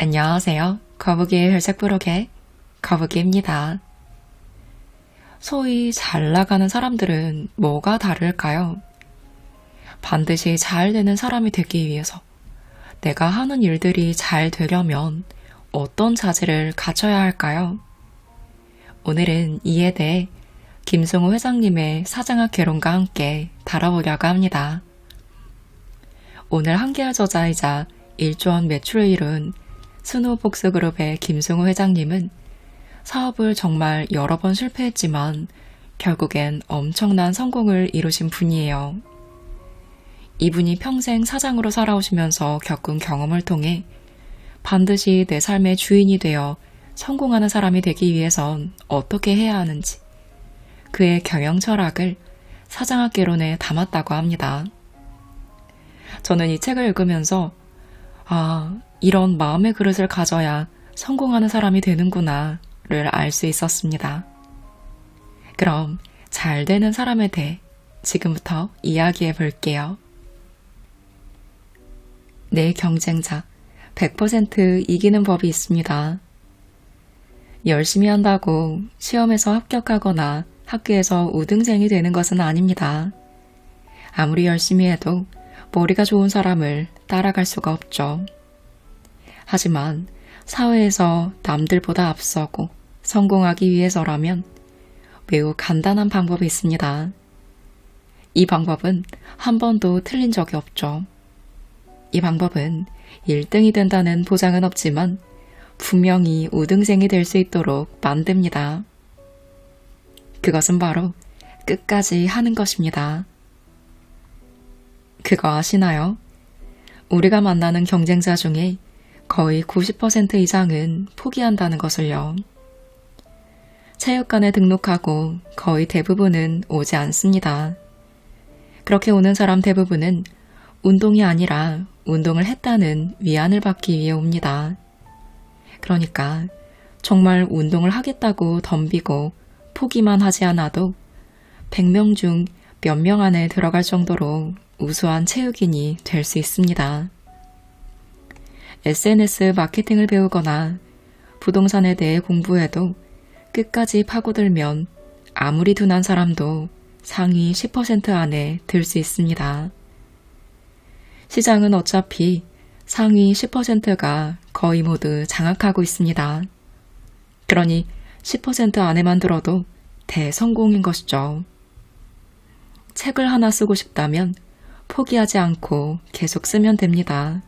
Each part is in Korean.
안녕하세요. 거북이의 회색 부록의 거북이입니다. 소위 잘 나가는 사람들은 뭐가 다를까요? 반드시 잘 되는 사람이 되기 위해서 내가 하는 일들이 잘 되려면 어떤 자질을 갖춰야 할까요? 오늘은 이에 대해 김승우 회장님의 사장학 개론과 함께 다뤄보려고 합니다. 오늘 한계할 저자이자 1조 원 매출을 이룬 스노우복스그룹의 김승우 회장님은 사업을 정말 여러 번 실패했지만 결국엔 엄청난 성공을 이루신 분이에요. 이분이 평생 사장으로 살아오시면서 겪은 경험을 통해 반드시 내 삶의 주인이 되어 성공하는 사람이 되기 위해선 어떻게 해야 하는지 그의 경영 철학을 사장학 개론에 담았다고 합니다. 저는 이 책을 읽으면서 이런 마음의 그릇을 가져야 성공하는 사람이 되는구나를 알 수 있었습니다. 그럼 잘 되는 사람에 대해 지금부터 이야기해 볼게요. 내 경쟁자 100% 이기는 법이 있습니다. 열심히 한다고 시험에서 합격하거나 학교에서 우등생이 되는 것은 아닙니다. 아무리 열심히 해도 머리가 좋은 사람을 따라갈 수가 없죠. 하지만 사회에서 남들보다 앞서고 성공하기 위해서라면 매우 간단한 방법이 있습니다. 이 방법은 한 번도 틀린 적이 없죠. 이 방법은 1등이 된다는 보장은 없지만 분명히 우등생이 될 수 있도록 만듭니다. 그것은 바로 끝까지 하는 것입니다. 그거 아시나요? 우리가 만나는 경쟁자 중에 거의 90% 이상은 포기한다는 것을요. 체육관에 등록하고 거의 대부분은 오지 않습니다. 그렇게 오는 사람 대부분은 운동이 아니라 운동을 했다는 위안을 받기 위해 옵니다. 그러니까 정말 운동을 하겠다고 덤비고 포기만 하지 않아도 100명 중 몇 명 안에 들어갈 정도로 우수한 체육인이 될 수 있습니다. SNS 마케팅을 배우거나 부동산에 대해 공부해도 끝까지 파고들면 아무리 둔한 사람도 상위 10% 안에 들 수 있습니다. 시장은 어차피 상위 10%가 거의 모두 장악하고 있습니다. 그러니 10% 안에만 들어도 대성공인 것이죠. 책을 하나 쓰고 싶다면 포기하지 않고 계속 쓰면 됩니다.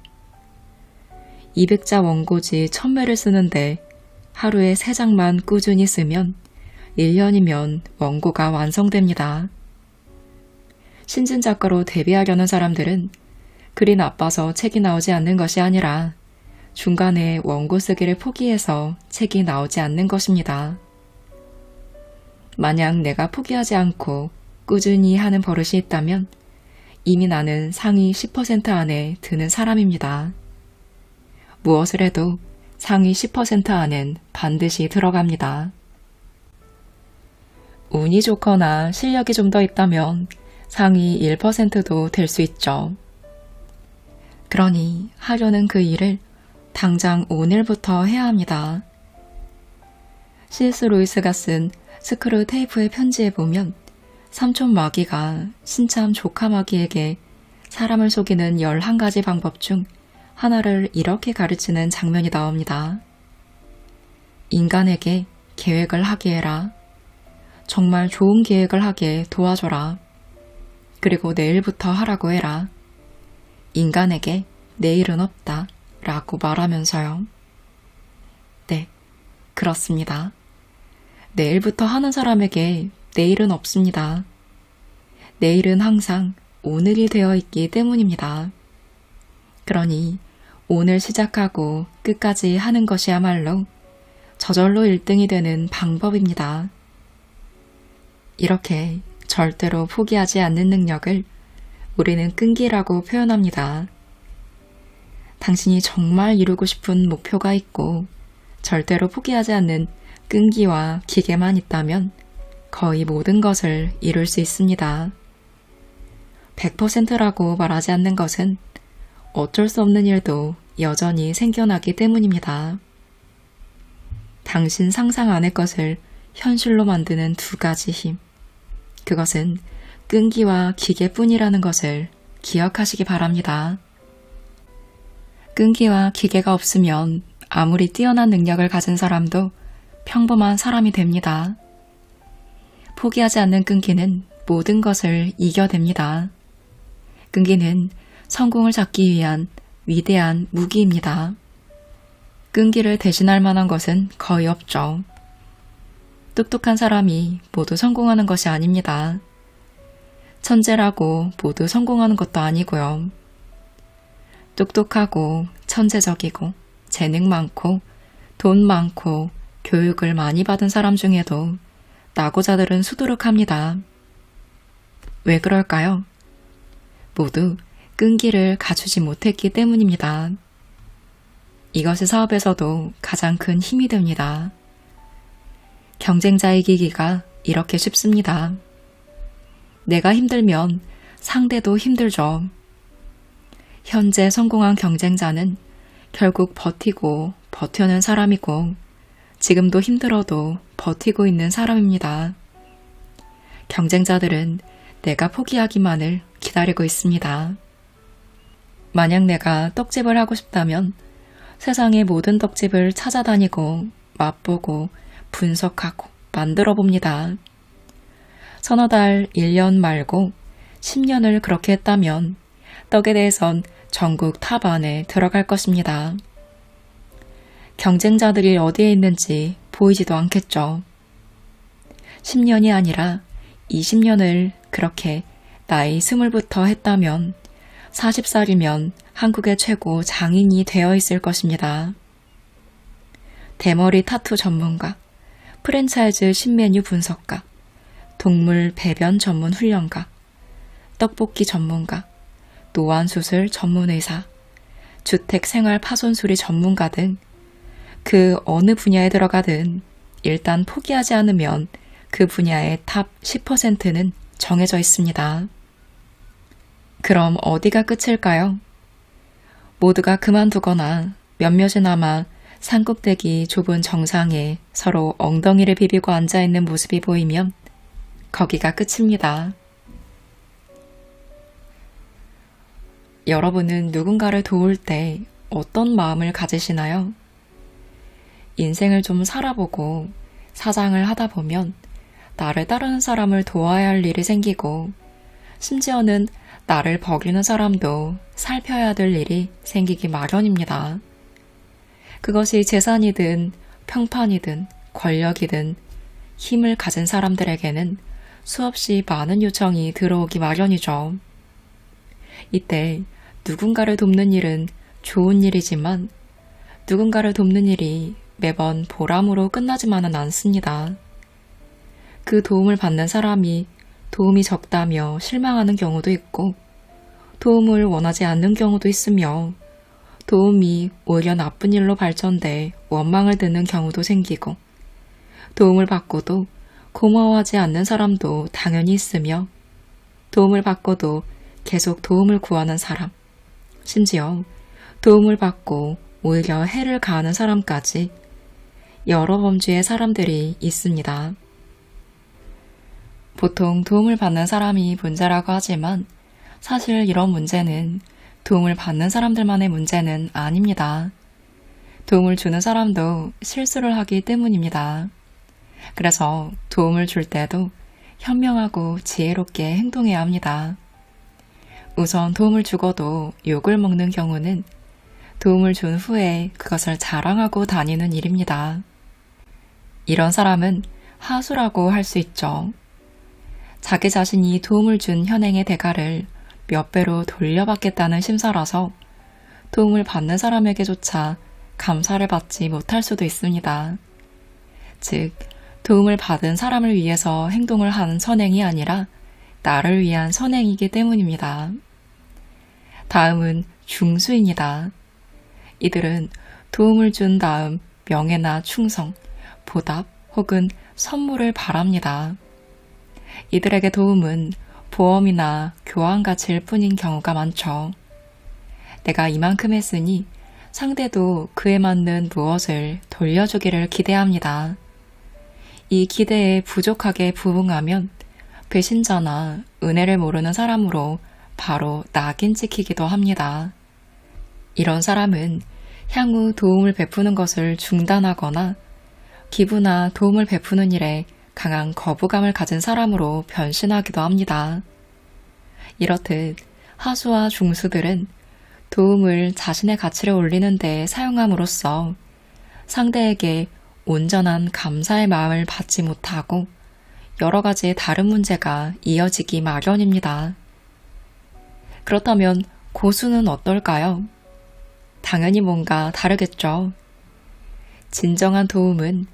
200자 원고지 1000매를 쓰는데 하루에 3장만 꾸준히 쓰면 1년이면 원고가 완성됩니다. 신진작가로 데뷔하려는 사람들은 글이 나빠서 책이 나오지 않는 것이 아니라 중간에 원고 쓰기를 포기해서 책이 나오지 않는 것입니다. 만약 내가 포기하지 않고 꾸준히 하는 버릇이 있다면 이미 나는 상위 10% 안에 드는 사람입니다. 무엇을 해도 상위 10% 안엔 반드시 들어갑니다. 운이 좋거나 실력이 좀 더 있다면 상위 1%도 될 수 있죠. 그러니 하려는 그 일을 당장 오늘부터 해야 합니다. C.S. 루이스가 쓴 스크루 테이프의 편지에 보면 삼촌 마귀가 신참 조카 마귀에게 사람을 속이는 11가지 방법 중 하나를 이렇게 가르치는 장면이 나옵니다. 인간에게 계획을 하게 해라. 정말 좋은 계획을 하게 도와줘라. 그리고 내일부터 하라고 해라. 인간에게 내일은 없다. 라고 말하면서요. 네, 그렇습니다. 내일부터 하는 사람에게 내일은 없습니다. 내일은 항상 오늘이 되어 있기 때문입니다. 그러니 오늘 시작하고 끝까지 하는 것이야말로 저절로 1등이 되는 방법입니다. 이렇게 절대로 포기하지 않는 능력을 우리는 끈기라고 표현합니다. 당신이 정말 이루고 싶은 목표가 있고 절대로 포기하지 않는 끈기와 기계만 있다면 거의 모든 것을 이룰 수 있습니다. 100%라고 말하지 않는 것은 어쩔 수 없는 일도 여전히 생겨나기 때문입니다. 당신 상상 안의 것을 현실로 만드는 두 가지 힘. 그것은 끈기와 기계뿐이라는 것을 기억하시기 바랍니다. 끈기와 기계가 없으면 아무리 뛰어난 능력을 가진 사람도 평범한 사람이 됩니다. 포기하지 않는 끈기는 모든 것을 이겨냅니다. 끈기는 성공을 잡기 위한 위대한 무기입니다. 끈기를 대신할 만한 것은 거의 없죠. 똑똑한 사람이 모두 성공하는 것이 아닙니다. 천재라고 모두 성공하는 것도 아니고요. 똑똑하고 천재적이고 재능 많고 돈 많고 교육을 많이 받은 사람 중에도 낙오자들은 수두룩합니다. 왜 그럴까요? 모두 끈기를 갖추지 못했기 때문입니다. 이것이 사업에서도 가장 큰 힘이 됩니다. 경쟁자 이기기가 이렇게 쉽습니다. 내가 힘들면 상대도 힘들죠. 현재 성공한 경쟁자는 결국 버티고 버텨낸 사람이고 지금도 힘들어도 버티고 있는 사람입니다. 경쟁자들은 내가 포기하기만을 기다리고 있습니다. 만약 내가 떡집을 하고 싶다면 세상의 모든 떡집을 찾아다니고 맛보고 분석하고 만들어 봅니다. 서너 달, 1년 말고 10년을 그렇게 했다면 떡에 대해선 전국 탑 안에 들어갈 것입니다. 경쟁자들이 어디에 있는지 보이지도 않겠죠. 10년이 아니라 20년을 그렇게 나이 20부터 했다면 40살이면 한국의 최고 장인이 되어 있을 것입니다. 대머리 타투 전문가, 프랜차이즈 신메뉴 분석가, 동물 배변 전문 훈련가, 떡볶이 전문가, 노안수술 전문의사, 주택 생활 파손수리 전문가 등 그 어느 분야에 들어가든 일단 포기하지 않으면 그 분야의 탑 10%는 정해져 있습니다. 그럼 어디가 끝일까요? 모두가 그만두거나 몇몇이나마 산꼭대기 좁은 정상에 서로 엉덩이를 비비고 앉아있는 모습이 보이면 거기가 끝입니다. 여러분은 누군가를 도울 때 어떤 마음을 가지시나요? 인생을 좀 살아보고 사장을 하다 보면 나를 따르는 사람을 도와야 할 일이 생기고 심지어는 나를 버리는 사람도 살펴야 될 일이 생기기 마련입니다. 그것이 재산이든 평판이든 권력이든 힘을 가진 사람들에게는 수없이 많은 요청이 들어오기 마련이죠. 이때 누군가를 돕는 일은 좋은 일이지만 누군가를 돕는 일이 매번 보람으로 끝나지만은 않습니다. 그 도움을 받는 사람이 도움이 적다며 실망하는 경우도 있고 도움을 원하지 않는 경우도 있으며 도움이 오히려 나쁜 일로 발전돼 원망을 듣는 경우도 생기고 도움을 받고도 고마워하지 않는 사람도 당연히 있으며 도움을 받고도 계속 도움을 구하는 사람, 심지어 도움을 받고 오히려 해를 가하는 사람까지 여러 범주의 사람들이 있습니다. 보통 도움을 받는 사람이 문제라고 하지만 사실 이런 문제는 도움을 받는 사람들만의 문제는 아닙니다. 도움을 주는 사람도 실수를 하기 때문입니다. 그래서 도움을 줄 때도 현명하고 지혜롭게 행동해야 합니다. 우선 도움을 주고도 욕을 먹는 경우는 도움을 준 후에 그것을 자랑하고 다니는 일입니다. 이런 사람은 하수라고 할 수 있죠. 자기 자신이 도움을 준 현행의 대가를 몇 배로 돌려받겠다는 심사라서 도움을 받는 사람에게조차 감사를 받지 못할 수도 있습니다. 즉, 도움을 받은 사람을 위해서 행동을 하는 선행이 아니라 나를 위한 선행이기 때문입니다. 다음은 중수입니다. 이들은 도움을 준 다음 명예나 충성, 보답 혹은 선물을 바랍니다. 이들에게 도움은 보험이나 교환 가치일 뿐인 경우가 많죠. 내가 이만큼 했으니 상대도 그에 맞는 무엇을 돌려주기를 기대합니다. 이 기대에 부족하게 부응하면 배신자나 은혜를 모르는 사람으로 바로 낙인 찍히기도 합니다. 이런 사람은 향후 도움을 베푸는 것을 중단하거나 기부나 도움을 베푸는 일에 강한 거부감을 가진 사람으로 변신하기도 합니다. 이렇듯 하수와 중수들은 도움을 자신의 가치를 올리는 데 사용함으로써 상대에게 온전한 감사의 마음을 받지 못하고 여러 가지 다른 문제가 이어지기 마련입니다. 그렇다면 고수는 어떨까요? 당연히 뭔가 다르겠죠. 진정한 도움은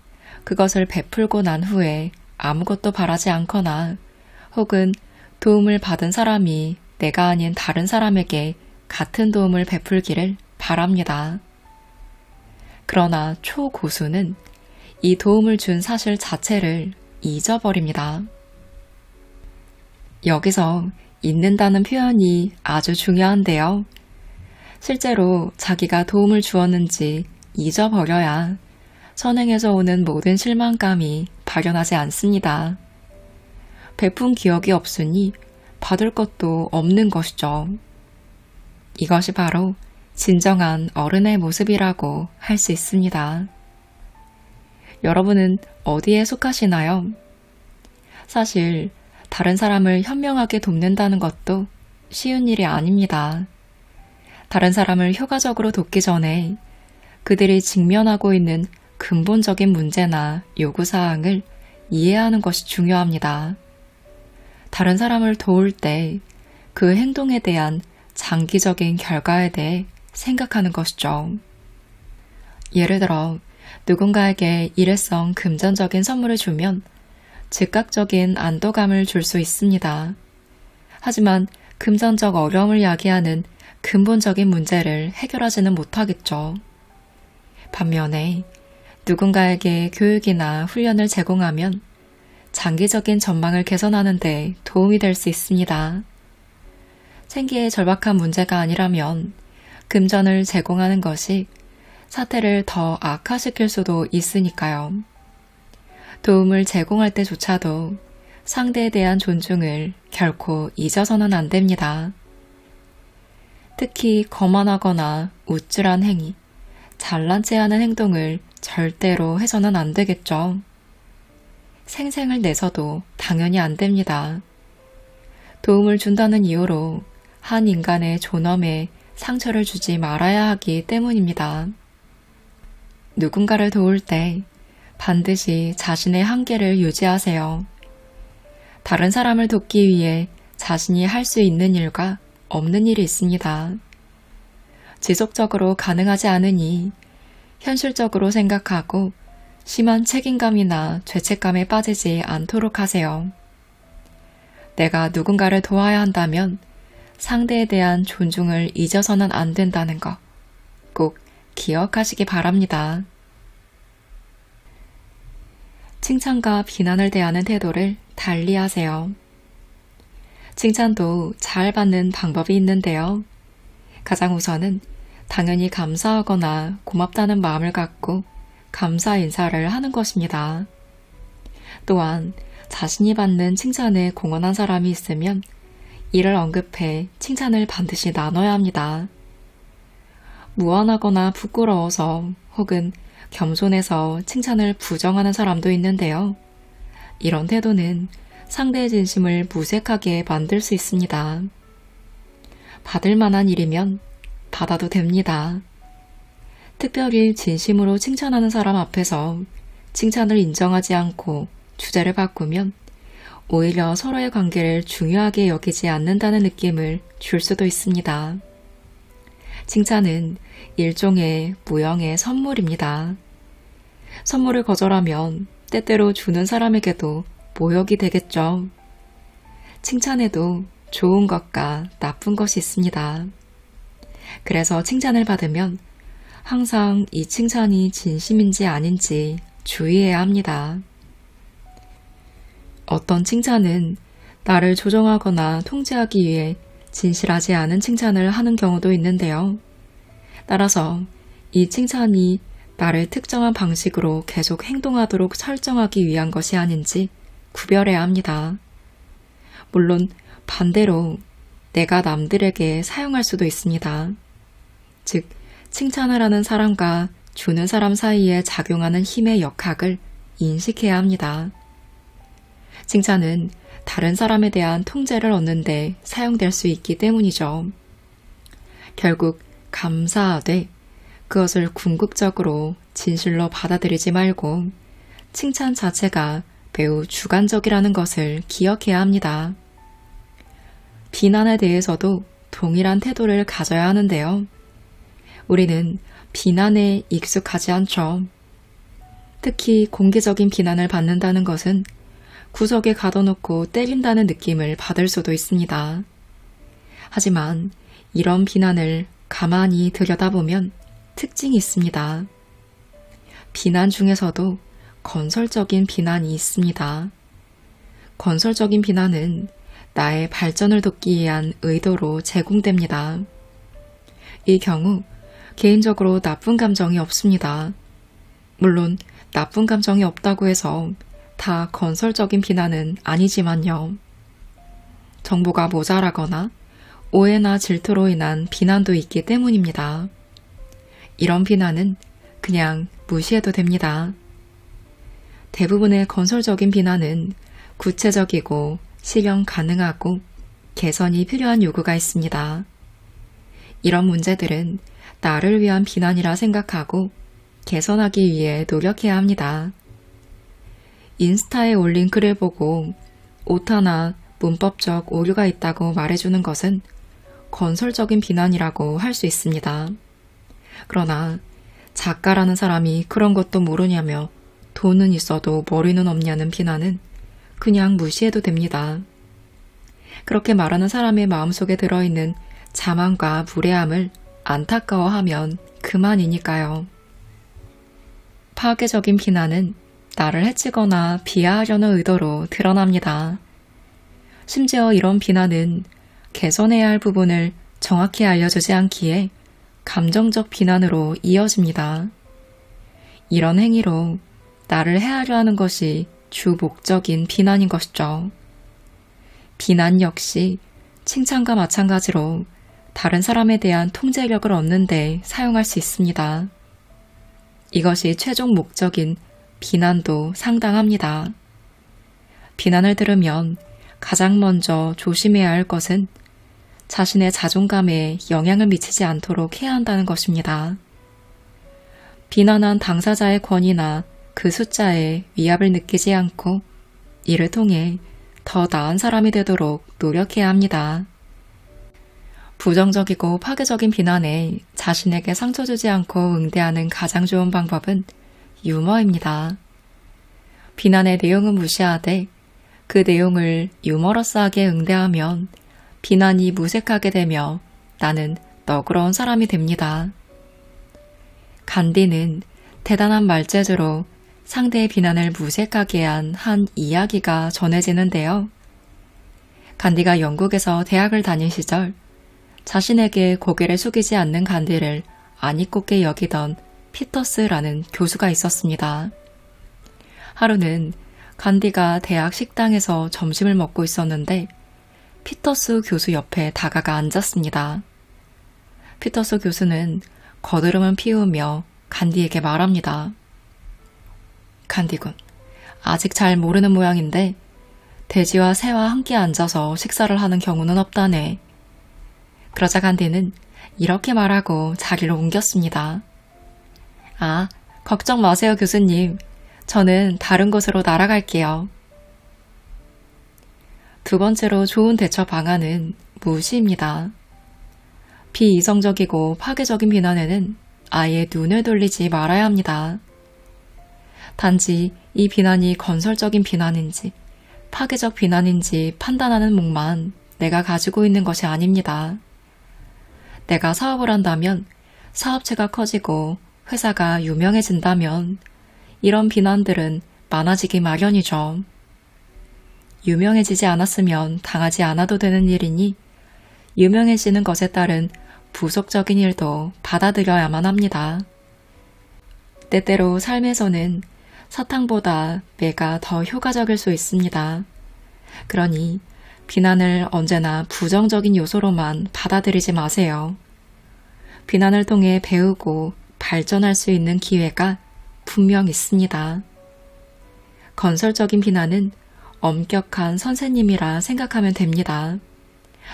그것을 베풀고 난 후에 아무것도 바라지 않거나 혹은 도움을 받은 사람이 내가 아닌 다른 사람에게 같은 도움을 베풀기를 바랍니다. 그러나 초고수는 이 도움을 준 사실 자체를 잊어버립니다. 여기서 잊는다는 표현이 아주 중요한데요. 실제로 자기가 도움을 주었는지 잊어버려야 선행에서 오는 모든 실망감이 발현하지 않습니다. 베푼 기억이 없으니 받을 것도 없는 것이죠. 이것이 바로 진정한 어른의 모습이라고 할 수 있습니다. 여러분은 어디에 속하시나요? 사실 다른 사람을 현명하게 돕는다는 것도 쉬운 일이 아닙니다. 다른 사람을 효과적으로 돕기 전에 그들이 직면하고 있는 근본적인 문제나 요구사항을 이해하는 것이 중요합니다. 다른 사람을 도울 때 그 행동에 대한 장기적인 결과에 대해 생각하는 것이죠. 예를 들어 누군가에게 일회성 금전적인 선물을 주면 즉각적인 안도감을 줄 수 있습니다. 하지만 금전적 어려움을 야기하는 근본적인 문제를 해결하지는 못하겠죠. 반면에 누군가에게 교육이나 훈련을 제공하면 장기적인 전망을 개선하는 데 도움이 될 수 있습니다. 생계에 절박한 문제가 아니라면 금전을 제공하는 것이 사태를 더 악화시킬 수도 있으니까요. 도움을 제공할 때조차도 상대에 대한 존중을 결코 잊어서는 안 됩니다. 특히 거만하거나 우쭐한 행위, 잘난 체하는 행동을 절대로 해서는 안 되겠죠. 생생을 내서도 당연히 안 됩니다. 도움을 준다는 이유로 한 인간의 존엄에 상처를 주지 말아야 하기 때문입니다. 누군가를 도울 때 반드시 자신의 한계를 유지하세요. 다른 사람을 돕기 위해 자신이 할 수 있는 일과 없는 일이 있습니다. 지속적으로 가능하지 않으니 현실적으로 생각하고 심한 책임감이나 죄책감에 빠지지 않도록 하세요. 내가 누군가를 도와야 한다면 상대에 대한 존중을 잊어서는 안 된다는 거 꼭 기억하시기 바랍니다. 칭찬과 비난을 대하는 태도를 달리하세요. 칭찬도 잘 받는 방법이 있는데요. 가장 우선은 당연히 감사하거나 고맙다는 마음을 갖고 감사 인사를 하는 것입니다. 또한 자신이 받는 칭찬에 공헌한 사람이 있으면 이를 언급해 칭찬을 반드시 나눠야 합니다. 무안하거나 부끄러워서 혹은 겸손해서 칭찬을 부정하는 사람도 있는데요. 이런 태도는 상대의 진심을 무색하게 만들 수 있습니다. 받을 만한 일이면 받아도 됩니다. 특별히 진심으로 칭찬하는 사람 앞에서 칭찬을 인정하지 않고 주제를 바꾸면 오히려 서로의 관계를 중요하게 여기지 않는다는 느낌을 줄 수도 있습니다. 칭찬은 일종의 무형의 선물입니다. 선물을 거절하면 때때로 주는 사람에게도 모욕이 되겠죠. 칭찬에도 좋은 것과 나쁜 것이 있습니다. 그래서 칭찬을 받으면 항상 이 칭찬이 진심인지 아닌지 주의해야 합니다. 어떤 칭찬은 나를 조정하거나 통제하기 위해 진실하지 않은 칭찬을 하는 경우도 있는데요. 따라서 이 칭찬이 나를 특정한 방식으로 계속 행동하도록 설정하기 위한 것이 아닌지 구별해야 합니다. 물론 반대로 내가 남들에게 사용할 수도 있습니다. 즉, 칭찬을 하는 사람과 주는 사람 사이에 작용하는 힘의 역학을 인식해야 합니다. 칭찬은 다른 사람에 대한 통제를 얻는 데 사용될 수 있기 때문이죠. 결국 감사하되 그것을 궁극적으로 진실로 받아들이지 말고 칭찬 자체가 매우 주관적이라는 것을 기억해야 합니다. 비난에 대해서도 동일한 태도를 가져야 하는데요. 우리는 비난에 익숙하지 않죠. 특히 공개적인 비난을 받는다는 것은 구석에 가둬놓고 때린다는 느낌을 받을 수도 있습니다. 하지만 이런 비난을 가만히 들여다보면 특징이 있습니다. 비난 중에서도 건설적인 비난이 있습니다. 건설적인 비난은 나의 발전을 돕기 위한 의도로 제공됩니다. 이 경우 개인적으로 나쁜 감정이 없습니다. 물론 나쁜 감정이 없다고 해서 다 건설적인 비난은 아니지만요. 정보가 모자라거나 오해나 질투로 인한 비난도 있기 때문입니다. 이런 비난은 그냥 무시해도 됩니다. 대부분의 건설적인 비난은 구체적이고 실현 가능하고 개선이 필요한 요구가 있습니다. 이런 문제들은 나를 위한 비난이라 생각하고 개선하기 위해 노력해야 합니다. 인스타에 올린 글을 보고 오타나 문법적 오류가 있다고 말해주는 것은 건설적인 비난이라고 할 수 있습니다. 그러나 작가라는 사람이 그런 것도 모르냐며 돈은 있어도 머리는 없냐는 비난은 그냥 무시해도 됩니다. 그렇게 말하는 사람의 마음속에 들어있는 자만과 무례함을 안타까워하면 그만이니까요. 파괴적인 비난은 나를 해치거나 비하하려는 의도로 드러납니다. 심지어 이런 비난은 개선해야 할 부분을 정확히 알려주지 않기에 감정적 비난으로 이어집니다. 이런 행위로 나를 해하려 하는 것이 주 목적인 비난인 것이죠. 비난 역시 칭찬과 마찬가지로 다른 사람에 대한 통제력을 얻는 데 사용할 수 있습니다. 이것이 최종 목적인 비난도 상당합니다. 비난을 들으면 가장 먼저 조심해야 할 것은 자신의 자존감에 영향을 미치지 않도록 해야 한다는 것입니다. 비난한 당사자의 권위나 그 숫자에 위압을 느끼지 않고 이를 통해 더 나은 사람이 되도록 노력해야 합니다. 부정적이고 파괴적인 비난에 자신에게 상처 주지 않고 응대하는 가장 좋은 방법은 유머입니다. 비난의 내용은 무시하되 그 내용을 유머러스하게 응대하면 비난이 무색하게 되며 나는 너그러운 사람이 됩니다. 간디는 대단한 말재주로 상대의 비난을 무색하게 한 이야기가 전해지는데요. 간디가 영국에서 대학을 다닐 시절 자신에게 고개를 숙이지 않는 간디를 아니꼽게 여기던 피터스라는 교수가 있었습니다. 하루는 간디가 대학 식당에서 점심을 먹고 있었는데 피터스 교수 옆에 다가가 앉았습니다. 피터스 교수는 거드름을 피우며 간디에게 말합니다. 간디군, 아직 잘 모르는 모양인데 돼지와 새와 함께 앉아서 식사를 하는 경우는 없다네. 그러자 간디는 이렇게 말하고 자리를 옮겼습니다. 아, 걱정 마세요 교수님. 저는 다른 곳으로 날아갈게요. 두 번째로 좋은 대처 방안은 무시입니다. 비이성적이고 파괴적인 비난에는 아예 눈을 돌리지 말아야 합니다. 단지 이 비난이 건설적인 비난인지 파괴적 비난인지 판단하는 몫만 내가 가지고 있는 것이 아닙니다. 내가 사업을 한다면 사업체가 커지고 회사가 유명해진다면 이런 비난들은 많아지기 마련이죠. 유명해지지 않았으면 당하지 않아도 되는 일이니 유명해지는 것에 따른 부속적인 일도 받아들여야만 합니다. 때때로 삶에서는 사탕보다 매가 더 효과적일 수 있습니다. 그러니 비난을 언제나 부정적인 요소로만 받아들이지 마세요. 비난을 통해 배우고 발전할 수 있는 기회가 분명 있습니다. 건설적인 비난은 엄격한 선생님이라 생각하면 됩니다.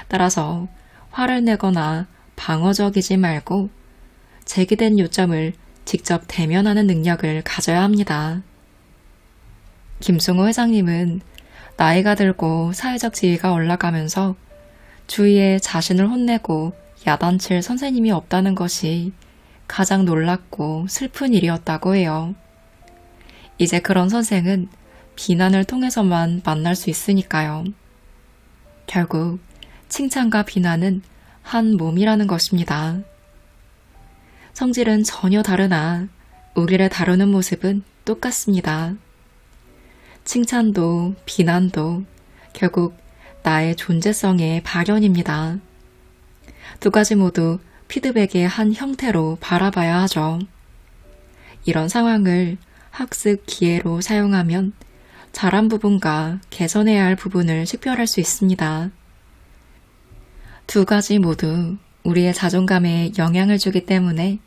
따라서 화를 내거나 방어적이지 말고 제기된 요점을 직접 대면하는 능력을 가져야 합니다. 김승호 회장님은 나이가 들고 사회적 지위가 올라가면서 주위에 자신을 혼내고 야단칠 선생님이 없다는 것이 가장 놀랍고 슬픈 일이었다고 해요. 이제 그런 선생은 비난을 통해서만 만날 수 있으니까요. 결국 칭찬과 비난은 한 몸이라는 것입니다. 성질은 전혀 다르나 우리를 다루는 모습은 똑같습니다. 칭찬도 비난도 결국 나의 존재성의 발현입니다. 두 가지 모두 피드백의 한 형태로 바라봐야 하죠. 이런 상황을 학습 기회로 사용하면 잘한 부분과 개선해야 할 부분을 식별할 수 있습니다. 두 가지 모두 우리의 자존감에 영향을 주기 때문에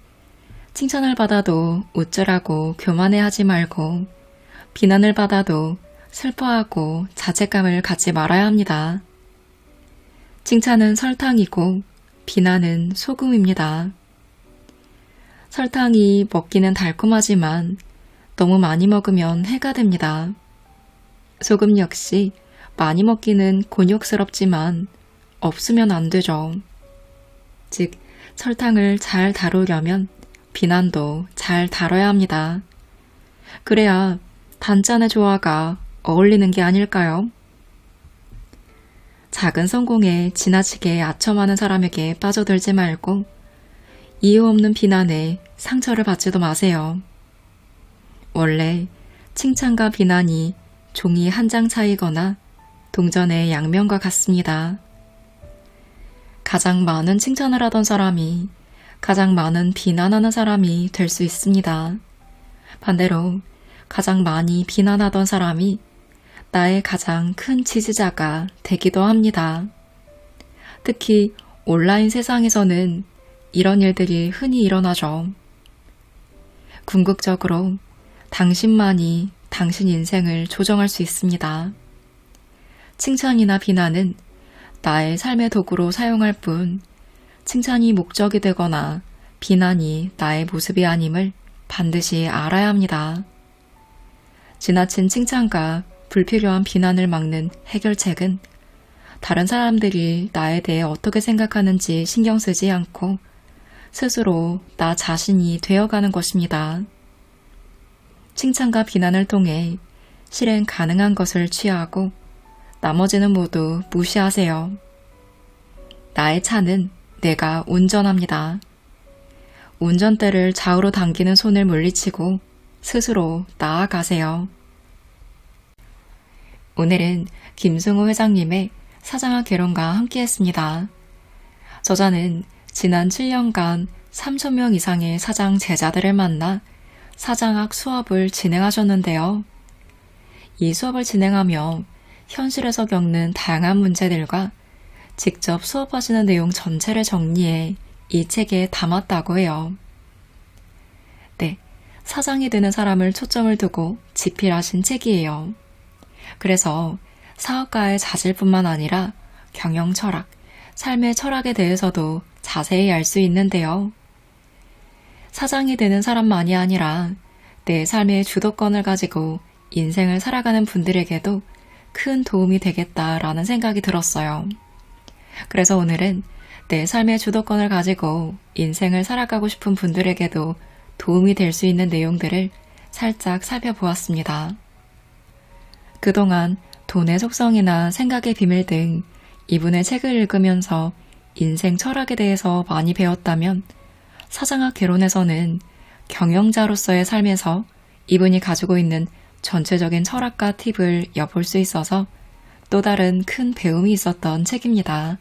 칭찬을 받아도 우쭐하고 교만해하지 말고 비난을 받아도 슬퍼하고 자책감을 갖지 말아야 합니다. 칭찬은 설탕이고 비난은 소금입니다. 설탕이 먹기는 달콤하지만 너무 많이 먹으면 해가 됩니다. 소금 역시 많이 먹기는 곤욕스럽지만 없으면 안 되죠. 즉, 설탕을 잘 다루려면 비난도 잘 다뤄야 합니다. 그래야 단짠의 조화가 어울리는 게 아닐까요? 작은 성공에 지나치게 아첨하는 사람에게 빠져들지 말고 이유 없는 비난에 상처를 받지도 마세요. 원래 칭찬과 비난이 종이 한 장 차이거나 동전의 양면과 같습니다. 가장 많은 칭찬을 하던 사람이 가장 많은 비난하는 사람이 될 수 있습니다. 반대로 가장 많이 비난하던 사람이 나의 가장 큰 지지자가 되기도 합니다. 특히 온라인 세상에서는 이런 일들이 흔히 일어나죠. 궁극적으로 당신만이 당신 인생을 조정할 수 있습니다. 칭찬이나 비난은 나의 삶의 도구로 사용할 뿐 칭찬이 목적이 되거나 비난이 나의 모습이 아님을 반드시 알아야 합니다. 지나친 칭찬과 불필요한 비난을 막는 해결책은 다른 사람들이 나에 대해 어떻게 생각하는지 신경 쓰지 않고 스스로 나 자신이 되어가는 것입니다. 칭찬과 비난을 통해 실행 가능한 것을 취하고 나머지는 모두 무시하세요. 나의 차는 내가 운전합니다. 운전대를 좌우로 당기는 손을 물리치고 스스로 나아가세요. 오늘은 김승호 회장님의 사장학 개론과 함께했습니다. 저자는 지난 7년간 3,000명 이상의 사장 제자들을 만나 사장학 수업을 진행하셨는데요. 이 수업을 진행하며 현실에서 겪는 다양한 문제들과 직접 수업하시는 내용 전체를 정리해 이 책에 담았다고 해요. 네, 사장이 되는 사람을 초점을 두고 집필하신 책이에요. 그래서 사업가의 자질뿐만 아니라 경영 철학, 삶의 철학에 대해서도 자세히 알 수 있는데요. 사장이 되는 사람만이 아니라 내 삶의 주도권을 가지고 인생을 살아가는 분들에게도 큰 도움이 되겠다라는 생각이 들었어요. 그래서 오늘은 내 삶의 주도권을 가지고 인생을 살아가고 싶은 분들에게도 도움이 될 수 있는 내용들을 살짝 살펴보았습니다. 그동안 돈의 속성이나 생각의 비밀 등 이분의 책을 읽으면서 인생 철학에 대해서 많이 배웠다면 사장학 개론에서는 경영자로서의 삶에서 이분이 가지고 있는 전체적인 철학과 팁을 엿볼 수 있어서 또 다른 큰 배움이 있었던 책입니다.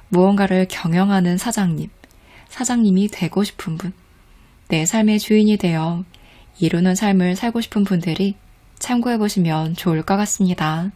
무언가를 경영하는 사장님, 사장님이 되고 싶은 분, 내 삶의 주인이 되어 이루는 삶을 살고 싶은 분들이 참고해보시면 좋을 것 같습니다.